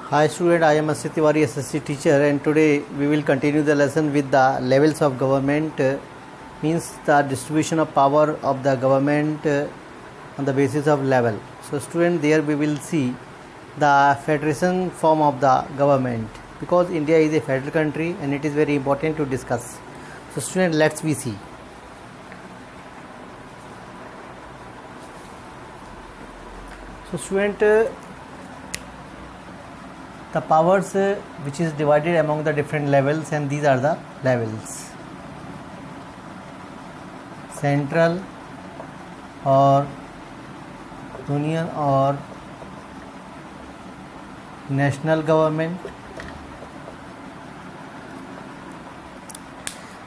Hi student, I am Asya Tiwari, SSC teacher, and today we will continue the lesson with the levels of government, means the distribution of power of the government on the basis of level. So student, there we will see the federation form of the government, because India is a federal country and it is very important to discuss. So student, let's we see. So student, the powers which is divided among the different levels, and these are the levels: central or union or national government.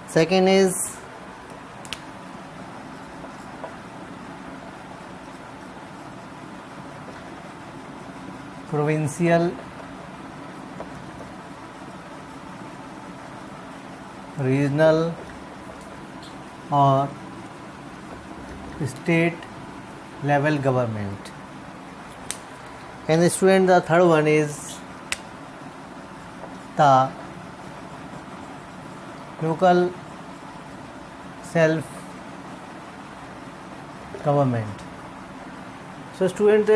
Second is provincial, regional or state level government. And the student, the third one is the local self government. So student,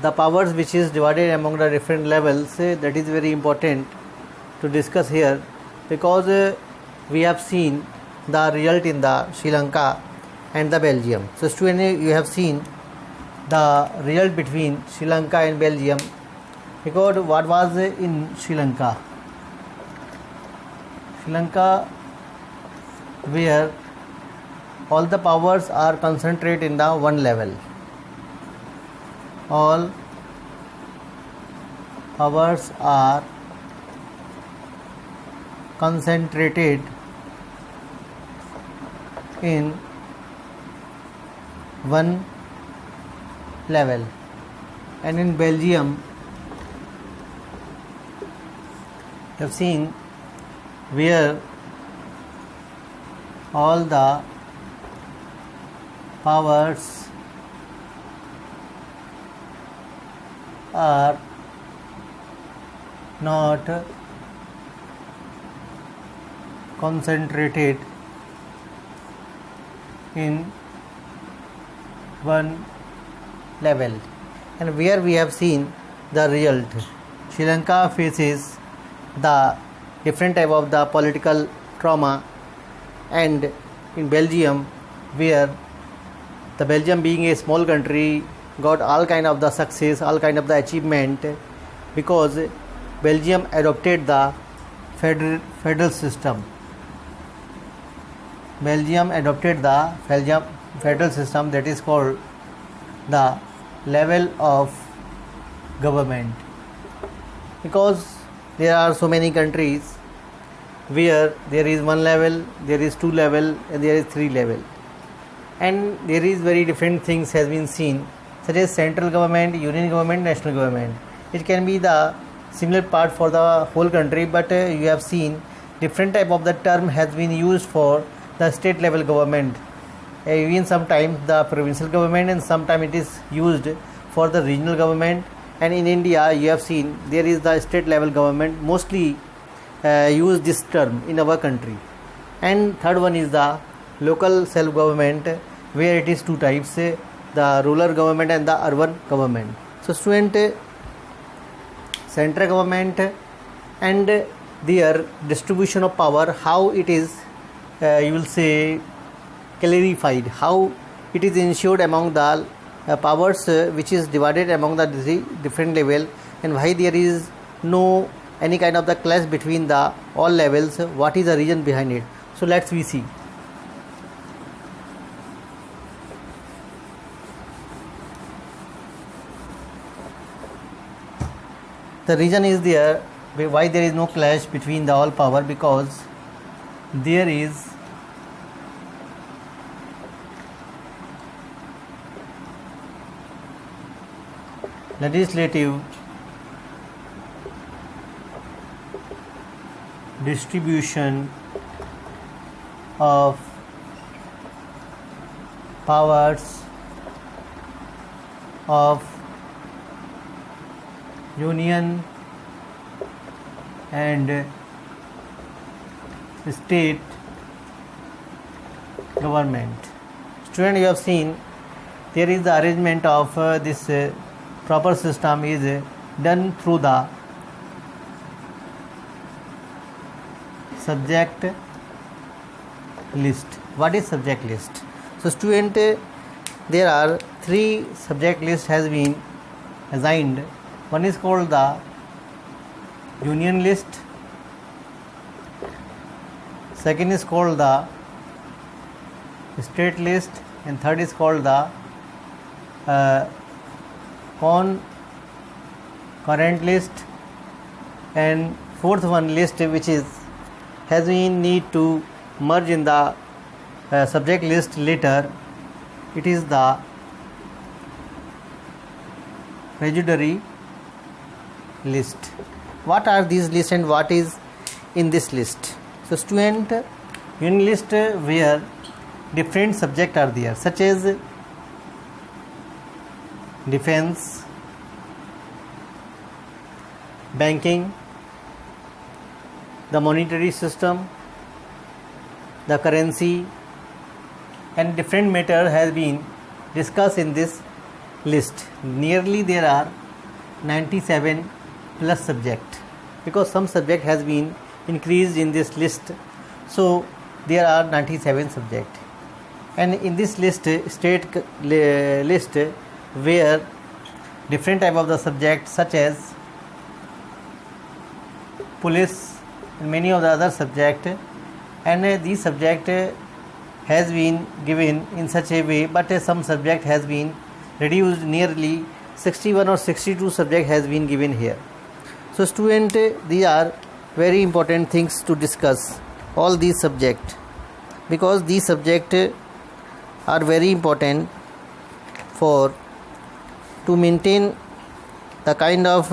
the powers which is divided among the different levels, that is very important to discuss here, because we have seen the result in the Sri Lanka and the Belgium. So student, you have seen the result between Sri Lanka and Belgium, because what was in Sri Lanka? Sri Lanka, where all the powers are concentrated in the one level. All powers are concentrated in one level. And in Belgium, you have seen where all the powers are not concentrated in one level. And where we have seen the result, Sri Lanka faces the different type of the political trauma, and in Belgium, where the Belgium being a small country got all kind of the success, all kind of the achievement, because Belgium adopted the federal system. Belgium adopted the federal system, that is called the level of government, because there are so many countries where there is one level, there is two level, and there is three level, and there is very different things has been seen, such as central government, union government, national government. It can be the similar part for the whole country, but you have seen different type of the term has been used for the state level government. Even sometimes the provincial government, and sometimes it is used for the regional government. And in India, you have seen there is the state level government, mostly use this term in our country. And third one is the local self government, where it is two types, the rural government and the urban government. So student, central government and their distribution of power, how it is you will say clarified, how it is ensured among the powers which is divided among the different level, and why there is no any kind of the clash between the all levels, what is the reason behind it. So let's we see. The reason is there why there is no clash between the all power, because there is legislative distribution of powers of union and state government. Student, you have seen there is the arrangement of this proper system is done through the subject list. What is subject list? So student, there are three subject list has been assigned. One is called the union list, second is called the state list, and third is called the concurrent list, and fourth one list which is has been need to merge in the subject list later. It is the residuary list. What are these lists and what is in this list? So student, union list where different subjects are there, such as defense, banking, the monetary system, the currency, and different matter has been discussed in this list. Nearly there are 97 plus subject, because some subject has been increased in this list, so there are 97 subject. And in this list, state list where different type of the subject such as police and many of the other subject, and these subject has been given in such a way, but some subject has been reduced. Nearly 61 or 62 subject has been given here. So student, these are very important things to discuss, all these subject, because these subject are very important for to maintain the kind of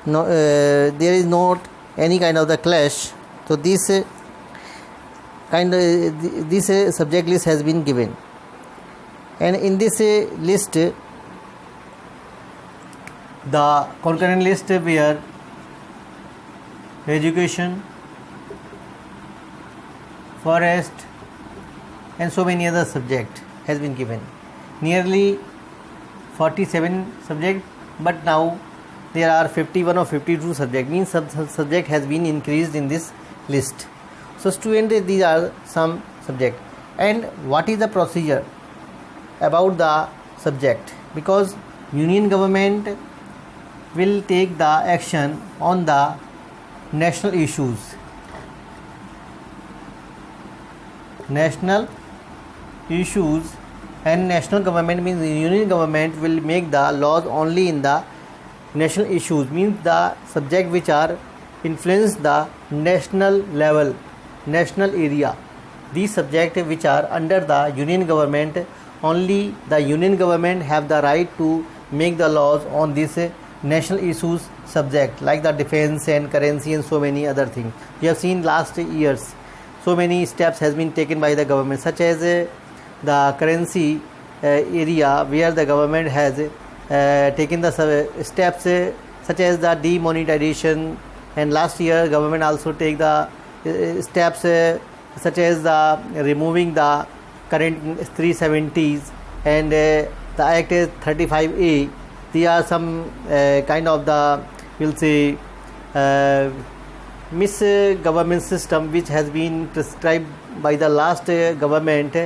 there is not any kind of the clash. So this subject list has been given, and in this list the concurrent list where education, forest, and so many other subject has been given. Nearly 47 subject, but now there are 51 or 52 subject, means subject has been increased in this list. So student, these are some subject. And what is the procedure about the subject? Because union government will take the action on the national issues. National issues, and national government means the union government will make the laws only in the national issues, means the subject which are influence the national level, national area. These subjects which are under the union government, only the union government have the right to make the laws on this national issues subject, like the defense and currency and so many other things. We have seen last years so many steps has been taken by the government, such as the currency area where the government has taken the steps such as the demonetization, and last year government also take the steps such as the removing the current 370s and the Act 35A. These are some kind of the, we'll say, misgovernment system which has been prescribed by the last government,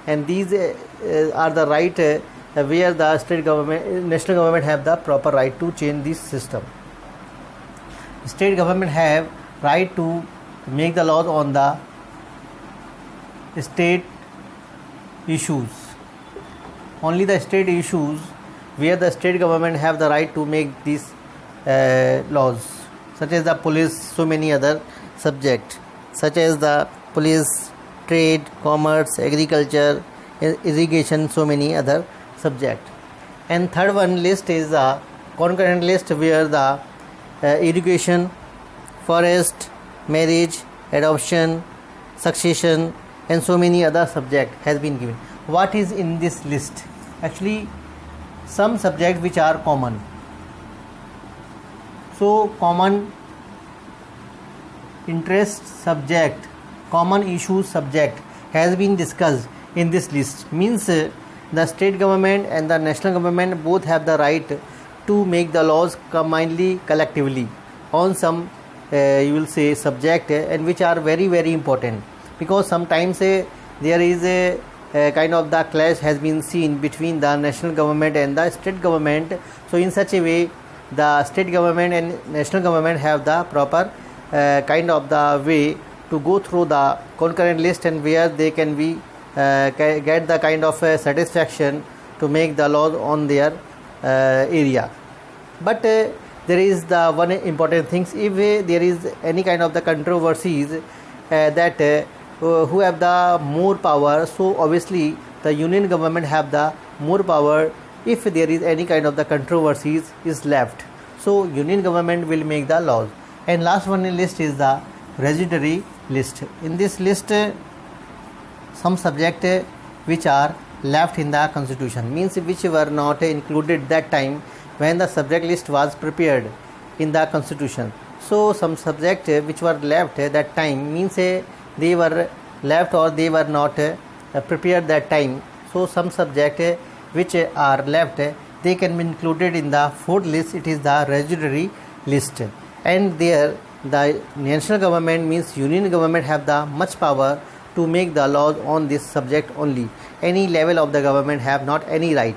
and these are the right where the state government, national government have the proper right to change this system. State government have right to make the laws on the state issues. Only the state issues where the state government have the right to make these laws, such as the police, so many other subject, such as the police, trade, commerce, agriculture, irrigation, so many other subject. And third one list is the concurrent list where the education, forest, marriage, adoption, succession, and so many other subject has been given. What is in this list? Actually, some subjects which are common, So common interest subject, common issue subject has been discussed in this list. Means the state government and the national government both have the right to make the laws combinedly, collectively on some you will say subject and which are very very important, because sometimes there is a kind of the clash has been seen between the national government and the state government. So in such a way the state government and national government have the proper kind of the way to go through the concurrent list, and where they can be get the kind of satisfaction to make the laws on their area. But there is the one important things, if there is any kind of the controversies that who have the more power, so obviously the union government have the more power. If there is any kind of the controversies is left, so union government will make the laws. And last one in list is the residuary list. In this list some subject which are left in the constitution, means which were not included that time when the subject list was prepared in the constitution. So some subject which were left that time, means they were left or they were not prepared that time. So some subject which are left, they can be included in the fourth list, it is the residuary list. And there the national government, means union government, have the much power to make the laws on this subject only. Any level of the government have not any right.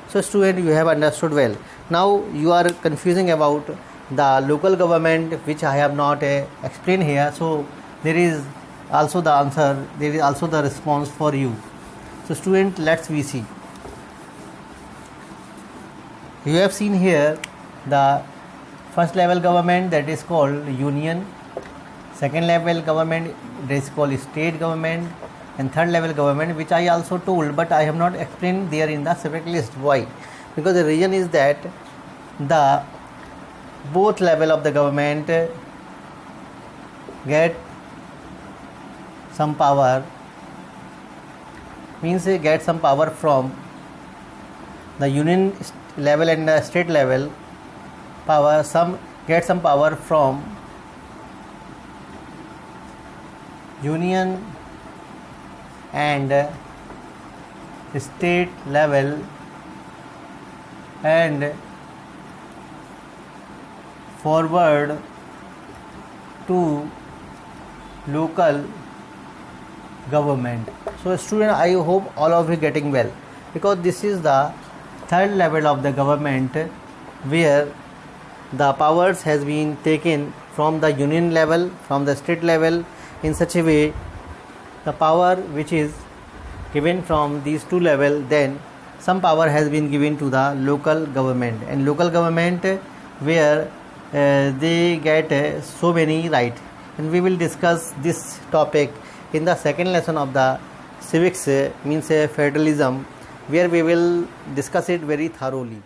So student, you have understood well. Now you are confusing about the local government, which I have not explained here. So there is also the answer, there is also the response for you. So student, let's we see. You have seen here the first level government, that is called union, second level government, that is called state government, and third level government, which I also told, but I have not explained there in the separate list. Why? Because the reason is that the both level of the government get some power, means get some power from the union level and the state level power, some get some power from union and state level, and forward to local government. So student, I hope all of you getting well, because this is the third level of the government where the powers has been taken from the union level, from the state level, in such a way the power which is given from these two levels, then some power has been given to the local government, and local government where they get so many right. And we will discuss this topic in the second lesson of the civics, means federalism, where we will discuss it very thoroughly.